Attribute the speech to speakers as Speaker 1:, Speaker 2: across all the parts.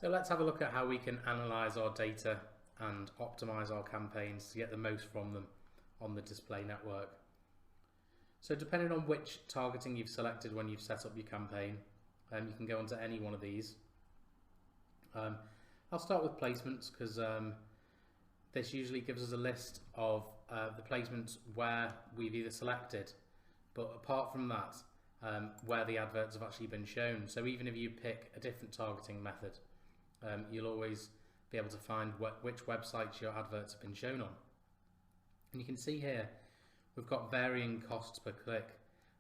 Speaker 1: So let's have a look at how we can analyze our data and optimize our campaigns to get the most from them on the display network. So depending on which targeting you've selected when you've set up your campaign, you can go onto any one of these. I'll start with placements because this usually gives us a list of the placements where we've either selected, but apart from that, where the adverts have actually been shown. So even if you pick a different targeting method, you'll always be able to find which websites your adverts have been shown on. And you can see here we've got varying costs per click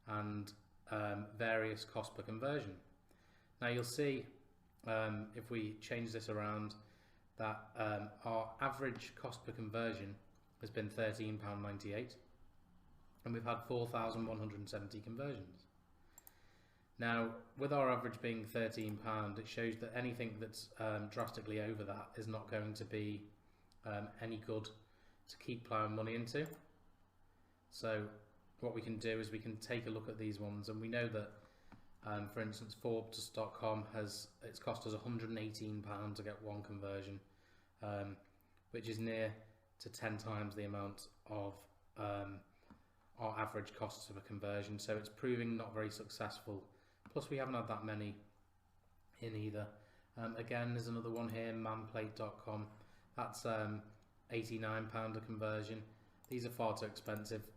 Speaker 1: and various cost per conversion. Now you'll see if we change this around that our average cost per conversion has been £13.98 and we've had 4,170 conversions. Now with our average being £13, it shows that anything that's drastically over that is not going to be any good to keep ploughing money into. So what we can do is we can take a look at these ones, and we know that for instance Forbes.com it's cost us £118 to get one conversion, which is near to 10 times the amount of our average costs of a conversion, so it's proving not very successful. Plus we haven't had that many in either. Again, there's another one here, manplate.com, that's £89 a conversion. These are far too expensive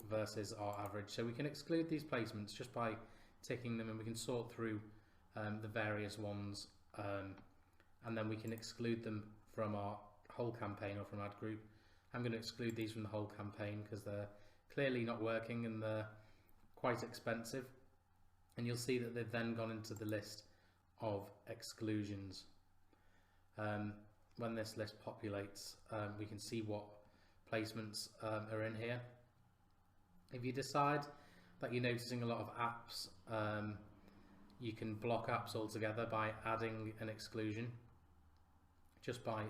Speaker 1: versus our average, so we can exclude these placements just by ticking them, and we can sort through the various ones, and then we can exclude them from our whole campaign or from ad group. I'm going to exclude these from the whole campaign because they're clearly not working and they're quite expensive, and you'll see that they've then gone into the list of exclusions. When this list populates, we can see what placements are in here. If you decide that you're noticing a lot of apps, you can block apps altogether by adding an exclusion just by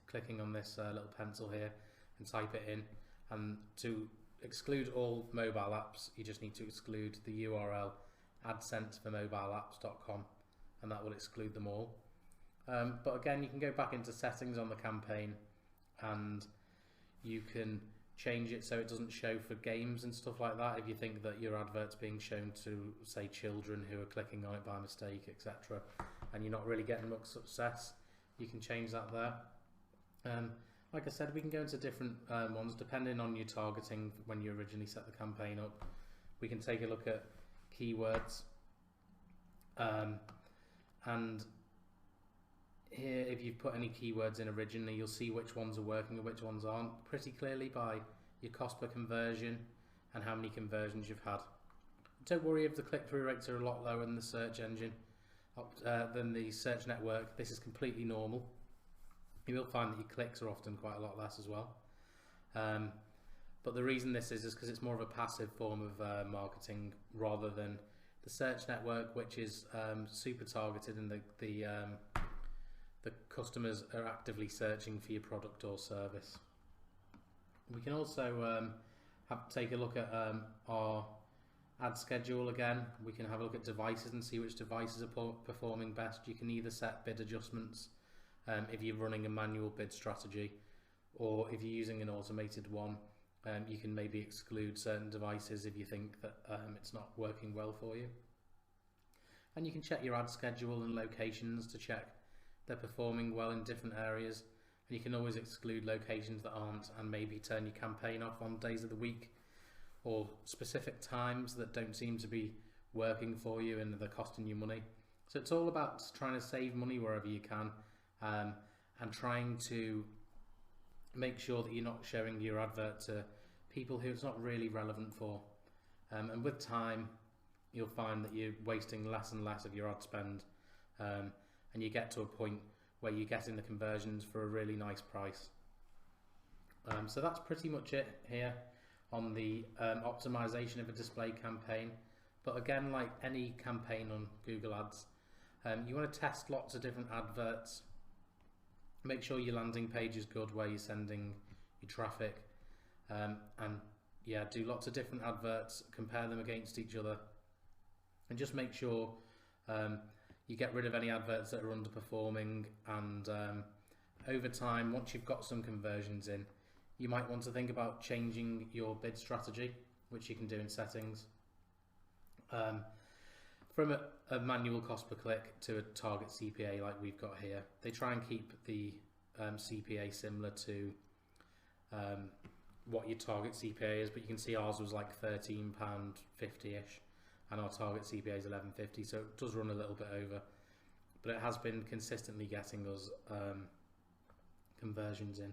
Speaker 1: clicking on this little pencil here and type it in. And to exclude all mobile apps, you just need to exclude the URL adsenseformobileapps.com, and that will exclude them all. But again, you can go back into settings on the campaign and you can change it so it doesn't show for games and stuff like that. If you think that your advert's being shown to, say, children who are clicking on it by mistake, etc., and you're not really getting much success, you can change that there. Like I said, we can go into different ones depending on your targeting when you originally set the campaign up. We can take a look at keywords, and here if you've put any keywords in originally, you'll see which ones are working and which ones aren't pretty clearly by your cost per conversion and how many conversions you've had. Don't worry if the click-through rates are a lot lower in the search engine than the search network. This is completely normal. You will find that your clicks are often quite a lot less as well. But the reason this is because it's more of a passive form of marketing rather than the search network, which is super targeted, and the customers are actively searching for your product or service. We can also take a look at our ad schedule again. We can have a look at devices and see which devices are performing best. You can either set bid adjustments if you're running a manual bid strategy, or if you're using an automated one, you can maybe exclude certain devices if you think that it's not working well for you. And you can check your ad schedule and locations to check they're performing well in different areas, and you can always exclude locations that aren't, and maybe turn your campaign off on days of the week or specific times that don't seem to be working for you and they're costing you money. So it's all about trying to save money wherever you can, and trying to make sure that you're not showing your advert to people who it's not really relevant for. And with time, you'll find that you're wasting less and less of your ad spend, and you get to a point where you're getting the conversions for a really nice price. So that's pretty much it here on the optimization of a display campaign. But again, like any campaign on Google Ads, you want to test lots of different adverts. Make sure your landing page is good where you're sending your traffic, and yeah, do lots of different adverts, compare them against each other, and just make sure You get rid of any adverts that are underperforming, and over time, once you've got some conversions in, you might want to think about changing your bid strategy, which you can do in settings. From a manual cost per click to a target CPA like we've got here, they try and keep the CPA similar to what your target CPA is, but you can see ours was like £13.50ish, and our target CPA is £11.50, so it does run a little bit over, but it has been consistently getting us conversions in.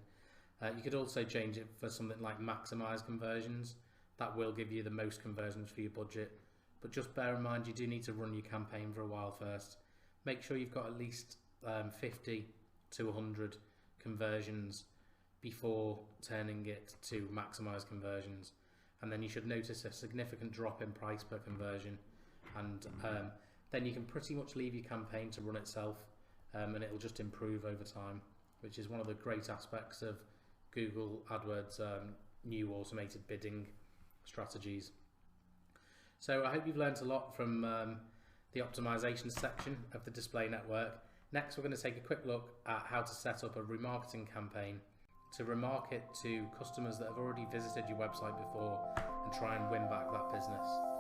Speaker 1: You could also change it for something like Optimise conversions. That will give you the most conversions for your budget, but just bear in mind you do need to run your campaign for a while first. Make sure you've got at least 50 to 100 conversions before turning it to Optimise conversions, and then you should notice a significant drop in price per conversion, and then you can pretty much leave your campaign to run itself, and it'll just improve over time, which is one of the great aspects of Google AdWords new automated bidding strategies. So I hope you've learned a lot from the optimization section of the display network. Next, we're going to take a quick look at how to set up a remarketing campaign to remarket to customers that have already visited your website before and try and win back that business.